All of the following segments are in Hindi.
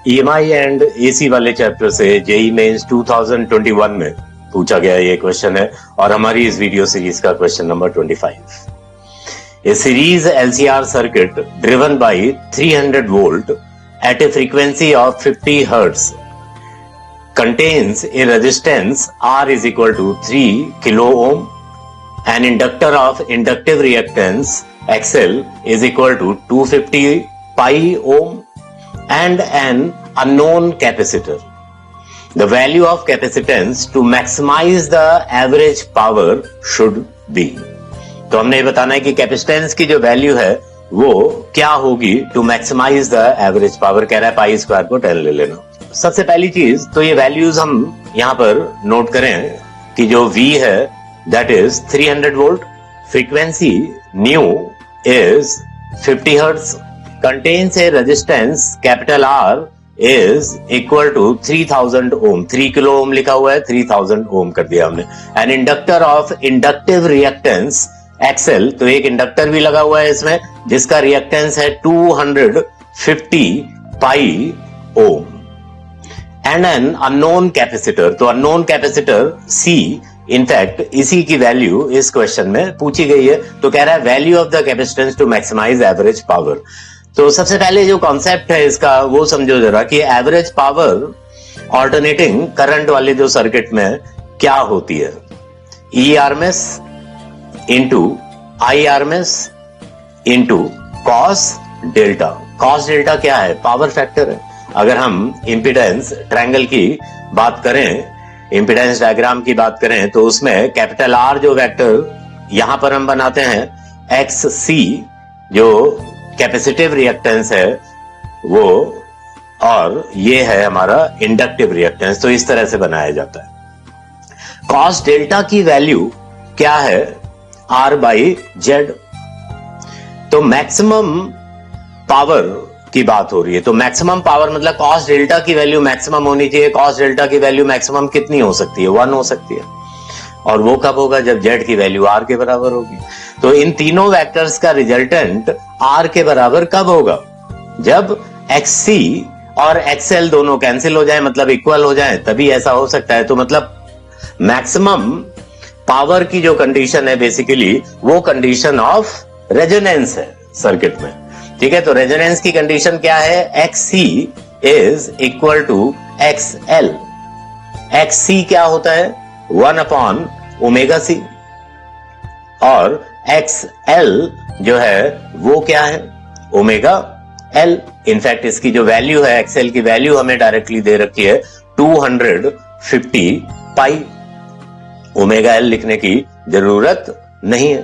ईएमआई एंड एसी वाले चैप्टर से जेई मेंस 2021 में पूछा गया ये क्वेश्चन है और हमारी इस वीडियो सीरीज का question number 25। A series LCR circuit driven by 300 volt at a frequency of 50 Hz contains a resistance R is equal to 3 kilo ohm, an inductor of inductive reactance XL is equal to 250 pi ohm and an unknown capacitor. The value of capacitance to maximize the average power should be. तो हमने ये बताना है कि कैपेसिटेंस की जो वैल्यू है वो क्या होगी to maximise the average power. कह रहा है पाई स्क्वायर को 10 ले लेना। सबसे पहली चीज तो ये वैल्यूज हम यहां पर नोट करें कि जो V है that is 300 volt, frequency new is 50 hertz, contains A resistance capital R is equal to 3000 ohm, 3 kilo ohm लिखा हुआ है, 3000 ओम कर दिया हमने। An inductor of inductive reactance XL, तो एक इंडक्टर भी लगा हुआ है इसमें जिसका रिएक्टेंस है 250 pi ohm and an unknown capacitor, तो अननोन कैपेसिटर C, इनफैक्ट इसी की वैल्यू इस क्वेश्चन में पूछी गई है। तो कह रहा है value of the capacitance to maximise average power. तो सबसे पहले जो कॉन्सेप्ट है इसका वो समझो जरा कि एवरेज पावर ऑल्टरनेटिंग करंट वाले जो सर्किट में क्या होती है, ERMS into IRMS into cos delta. Cos delta क्या है? पावर फैक्टर है। अगर हम इंपिडेंस ट्रायंगल की बात करें, इंपिडेंस डायग्राम की बात करें तो उसमें कैपिटल R जो वेक्टर यहां पर हम बनाते हैं, XC जो कैपेसिटिव रिएक्टेंस है वो, और ये है हमारा इंडक्टिव रिएक्टेंस। तो इस तरह से बनाया जाता है। कॉस डेल्टा की वैल्यू क्या है? R by Z. तो मैक्सिमम पावर की बात हो रही है, तो मैक्सिमम पावर मतलब कॉस डेल्टा की वैल्यू मैक्सिमम होनी चाहिए। कॉस डेल्टा की वैल्यू मैक्सिमम कितनी हो सकती है? 1 हो सकती है। और वो कब होगा? जब जेड की वैल्यू R के बराबर होगी। तो इन तीनों वेक्टर्स का रिजल्टेंट R के बराबर कब होगा? जब XC और XL दोनों कैंसिल हो जाए, मतलब इक्वल हो जाए, तभी ऐसा हो सकता है। तो मतलब मैक्सिमम पावर की जो कंडीशन है बेसिकली वो कंडीशन ऑफ रेजोनेंस है सर्किट में। ठीक है, तो रेजोनेंस की कंडीशन क्या है? XC is equal to XL। XC क्या होता है? 1 अपॉन ओमेगा C, और XL जो है वो क्या है? Omega L। इनफैक्ट इसकी जो वैल्यू है, XL की वैल्यू हमें डायरेक्टली दे रखी है 250 पाई। ओमेगा L लिखने की जरूरत नहीं है।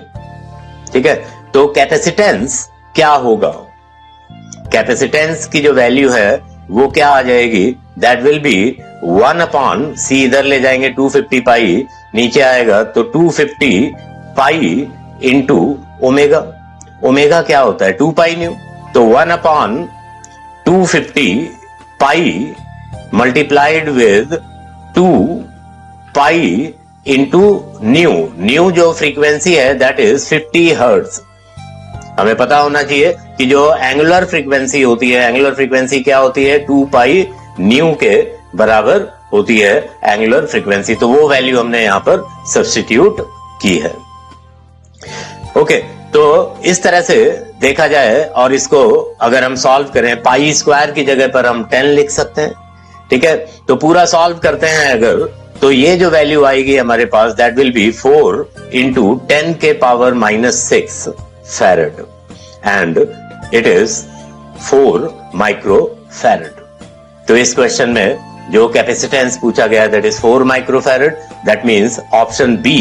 ठीक है, तो कैपेसिटेंस क्या होगा? कैपेसिटेंस की जो वैल्यू है वो क्या आ जाएगी? That will B 1 upon C, इधर ले जाएंगे 250 पाई, नीचे आएगा तो 250 पाई इंटू ओमेगा। ओमेगा क्या होता है? 2 पाई न्यू। तो 1 upon 250 pi multiplied with 2 pi into new. New जो फ्रीक्वेंसी है दैट इज 50 हर्ट्ज। हमें पता होना चाहिए कि जो एंगुलर फ्रीक्वेंसी होती है, एंगुलर फ्रीक्वेंसी क्या होती है? 2 पाई न्यू के बराबर होती है एंगुलर फ्रीक्वेंसी। तो वो वैल्यू हमने यहां पर सब्स्टिट्यूट की है। ओके, तो इस तरह से देखा जाए और इसको अगर हम सॉल्व करें, पाई स्क्वायर की जगह पर हम 10 लिख सकते हैं। ठीक है, तो पूरा सॉल्व करते हैं अगर, तो ये जो वैल्यू आएगी हमारे पास दैट विल बी 4 इंटू 10 के power -6 farad and it is 4 micro farad. तो इस क्वेश्चन में जो कैपेसिटेंस पूछा गया that is 4 micro farad. That means option B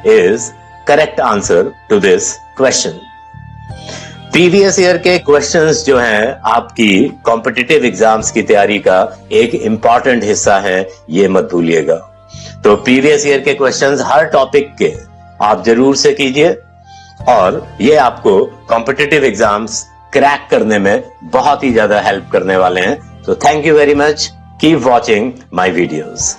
is correct answer to this question. Previous year के क्वेश्चंस जो हैं आपकी कॉम्पिटिटिव एग्जाम्स की तैयारी का एक इंपॉर्टेंट हिस्सा है, ये मत भूलिएगा। तो प्रीवियस ईयर के क्वेश्चंस हर टॉपिक के आप जरूर से कीजिए और ये आपको कॉम्पिटिटिव एग्जाम्स क्रैक करने में बहुत ही ज्यादा हेल्प करने वाले हैं। तो thank you very much, keep watching my videos.